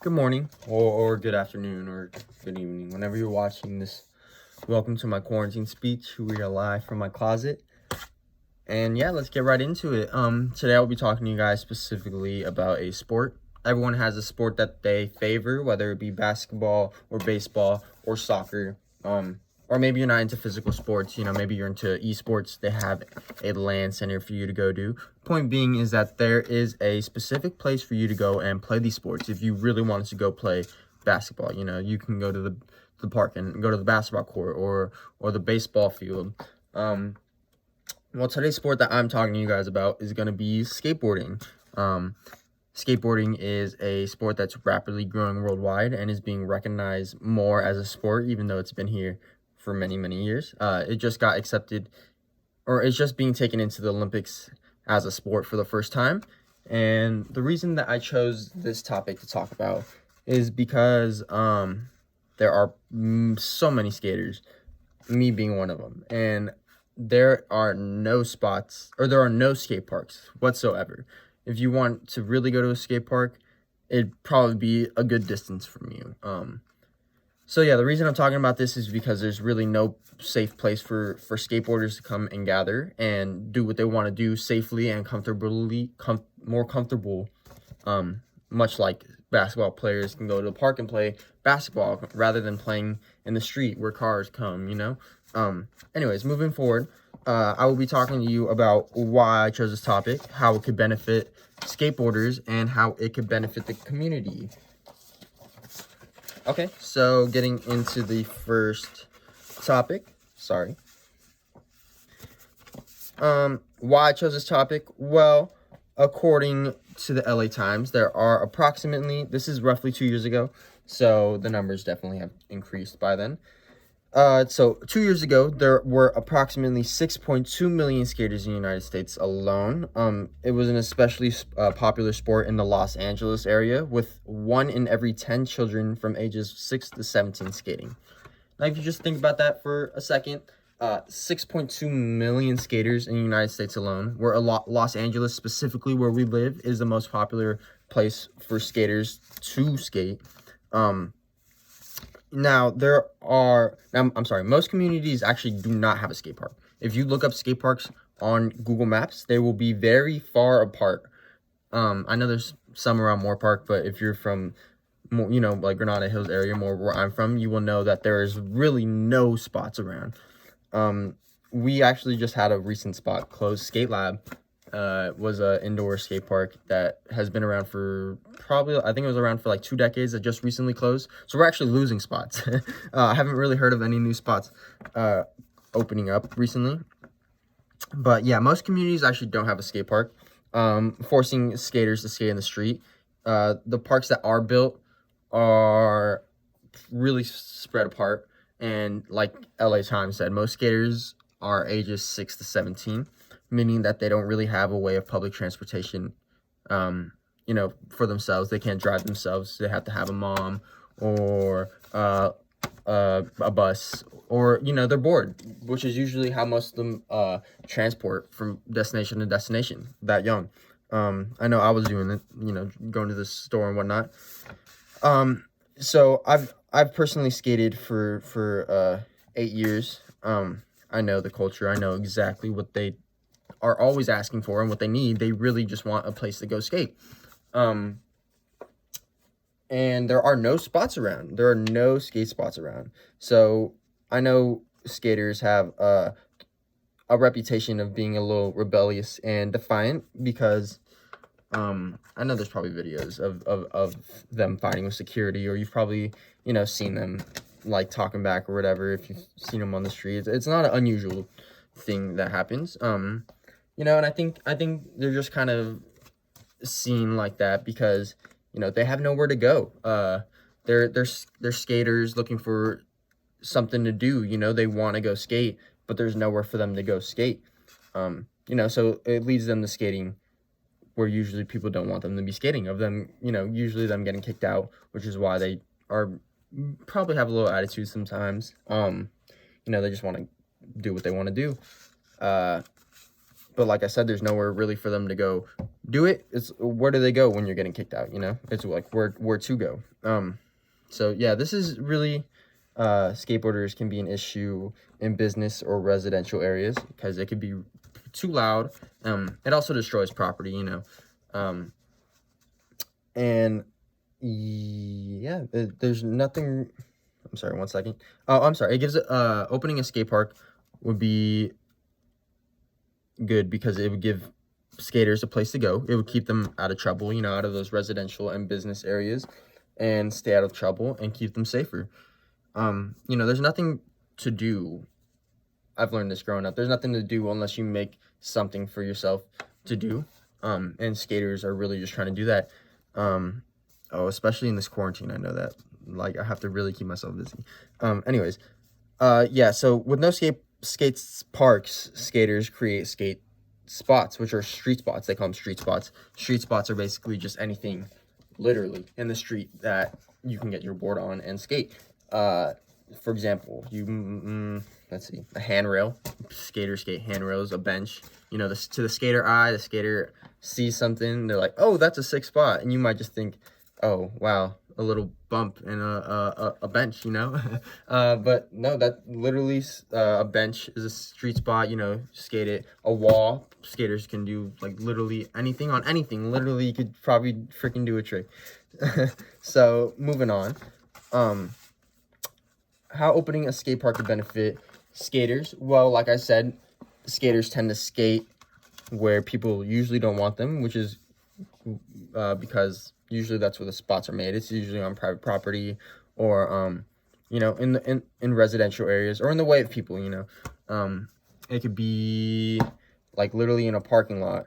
Good morning, or good afternoon, or good evening, whenever you're watching this. Welcome to my quarantine speech. We are live from my closet. And yeah, let's get right into it. Today I'll be talking to you guys specifically about a sport. Everyone has a sport that they favor, whether it be basketball or baseball or soccer. Or maybe you're not into physical sports, maybe you're into esports. They have a LAN center for you to go to. Point being is that there is a specific place for you to go and play these sports. If you really wanted to go play basketball, you can go to the park and go to the basketball court or the baseball field. Well, today's sport that I'm talking to you guys about is going to be skateboarding. Skateboarding is a sport that's rapidly growing worldwide and is being recognized more as a sport, even though it's been here for many, many years. It just got accepted, or it's just being taken into the Olympics as a sport for the first time. And the reason that I chose this topic to talk about is because there are so many skaters, me being one of them, and there are no skate parks whatsoever. If you want to really go to a skate park, it'd probably be a good distance from you. So yeah, the reason I'm talking about this is because there's really no safe place for skateboarders to come and gather and do what they want to do safely and more comfortable. Much like basketball players can go to the park and play basketball rather than playing in the street where cars come, Anyways, moving forward, I will be talking to you about why I chose this topic, how it could benefit skateboarders, and how it could benefit the community. Okay, so getting into the first topic, why I chose this topic? Well, according to the LA Times, there are approximately, this is roughly 2 years ago, so the numbers definitely have increased by then. So 2 years ago, there were approximately 6.2 million skaters in the United States alone. It was an especially popular sport in the Los Angeles area, with 1 in every 10 children from ages 6 to 17 skating. Now, if you just think about that for a second, 6.2 million skaters in the United States alone, where Los Angeles, specifically where we live, is the most popular place for skaters to skate. Most communities actually do not have a skate park. If you look up skate parks on Google Maps, they will be very far apart. I know there's some around Moore Park, but if you're from, like Granada Hills area, more where I'm from, you will know that there is really no spots around. We actually just had a recent spot closed. Skate Lab was an indoor skate park that has been around for I think it was around for like 2 decades, that just recently closed. So we're actually losing spots. I haven't really heard of any new spots opening up recently. But yeah, most communities actually don't have a skate park, forcing skaters to skate in the street. The parks that are built are really spread apart. And like LA Times said, most skaters are ages 6 to 17, meaning that they don't really have a way of public transportation, for themselves. They can't drive themselves. They have to have a mom or a bus, or, they're bored, which is usually how most of them transport from destination to destination that young. I know I was doing it, going to the store and whatnot. So I've personally skated for 8 years. I know the culture. I know exactly what they are always asking for and what they need. They really just want a place to go skate. And there are no spots around. There are no skate spots around. So I know skaters have a reputation of being a little rebellious and defiant, because I know there's probably videos of them fighting with security, or you've probably, seen them like talking back or whatever. If you've seen them on the streets, it's not an unusual thing that happens. And I think they're just kind of seen like that because, they have nowhere to go. They're skaters looking for something to do. They want to go skate, but there's nowhere for them to go skate. So it leads them to skating where usually people don't want them to be skating, of them, usually them getting kicked out, which is why they probably have a little attitude sometimes. They just want to do what they want to do. But like I said, there's nowhere really for them to go do it. It's where do they go when you're getting kicked out? You know, it's like where to go. So yeah, this is really skateboarders can be an issue in business or residential areas because it could be too loud. It also destroys property, you know. And yeah, there's nothing. I'm sorry, 1 second. Oh, I'm sorry. It gives opening a skate park would be good because it would give skaters a place to go. It would keep them out of trouble, you know, out of those residential and business areas, and stay out of trouble and keep them safer. You know, there's nothing to do. I've learned this growing up. There's nothing to do unless you make something for yourself to do. And skaters are really just trying to do that. Oh, especially in this quarantine, I know that. Like, I have to really keep myself busy. Anyways, yeah, so with no skates parks, skaters create skate spots, which are street spots. They call them street spots. Street spots are basically just anything, literally, in the street that you can get your board on and skate. For example, let's see, a handrail. Skaters skate handrails, a bench. You know, to the skater eye, the skater sees something, they're like, oh, that's a sick spot. And you might just think, oh, wow, a little bump and a bench, you know. But no, that literally a bench is a street spot, you know. Skate it. A wall, skaters can do like literally anything on anything. Literally, you could probably freaking do a trick. So moving on, how opening a skate park could benefit skaters. Well, like I said, skaters tend to skate where people usually don't want them, which is because usually that's where the spots are made. It's usually on private property, or you know, in residential areas, or in the way of people, you know. It could be like literally in a parking lot.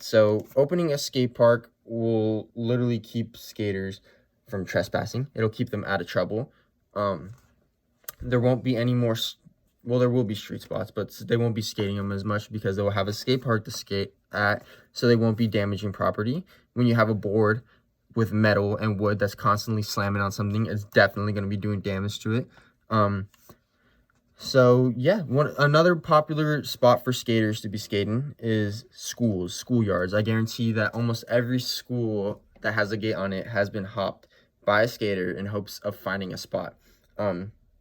So opening a skate park will literally keep skaters from trespassing. It'll keep them out of trouble. There won't be any more, well, there will be street spots, but they won't be skating them as much because they will have a skate park to skate at, so they won't be damaging property. When you have a board with metal and wood that's constantly slamming on something, it's definitely going to be doing damage to it. So yeah, another popular spot for skaters to be skating is schools, schoolyards. I guarantee that almost every school that has a gate on it has been hopped by a skater in hopes of finding a spot.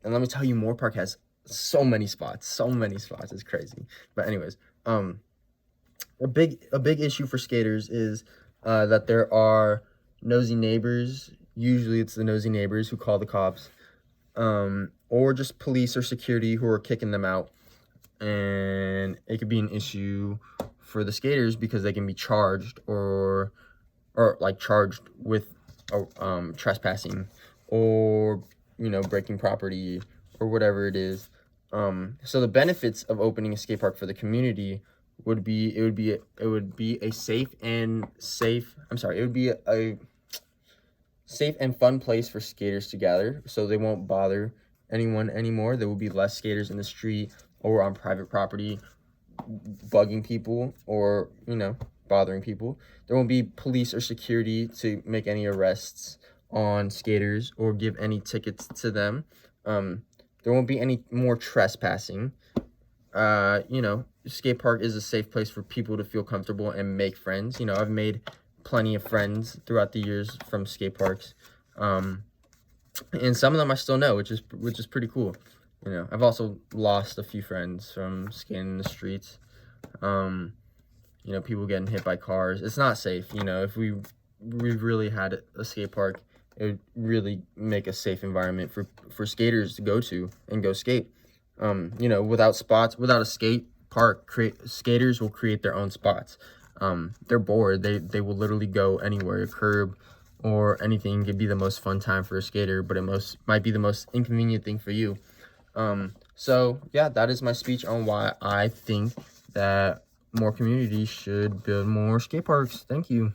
And let me tell you, Moore Park has so many spots. It's crazy. But anyways, a big issue for skaters is that there are nosy neighbors. Usually it's the nosy neighbors who call the cops, or just police or security who are kicking them out. And it could be an issue for the skaters because they can be charged or like charged with trespassing, or, you know, breaking property, or whatever it is. So the benefits of opening a skate park for the community would be a safe and fun place for skaters to gather, so they won't bother anyone anymore. There will be less skaters in the street or on private property bugging people, or, you know, bothering people. There won't be police or security to make any arrests on skaters or give any tickets to them. There won't be any more trespassing. You know, skate park is a safe place for people to feel comfortable and make friends. You know, I've made plenty of friends throughout the years from skate parks. And some of them I still know, which is pretty cool. You know, I've also lost a few friends from skating in the streets. You know, people getting hit by cars. It's not safe. You know, if we really had a skate park, it would really make a safe environment for skaters to go to and go skate. You know, without a skate park, skaters will create their own spots. They're bored. They will literally go anywhere. A curb or anything could be the most fun time for a skater, but it might be the most inconvenient thing for you. So yeah, that is my speech on why I think that more communities should build more skate parks. Thank you.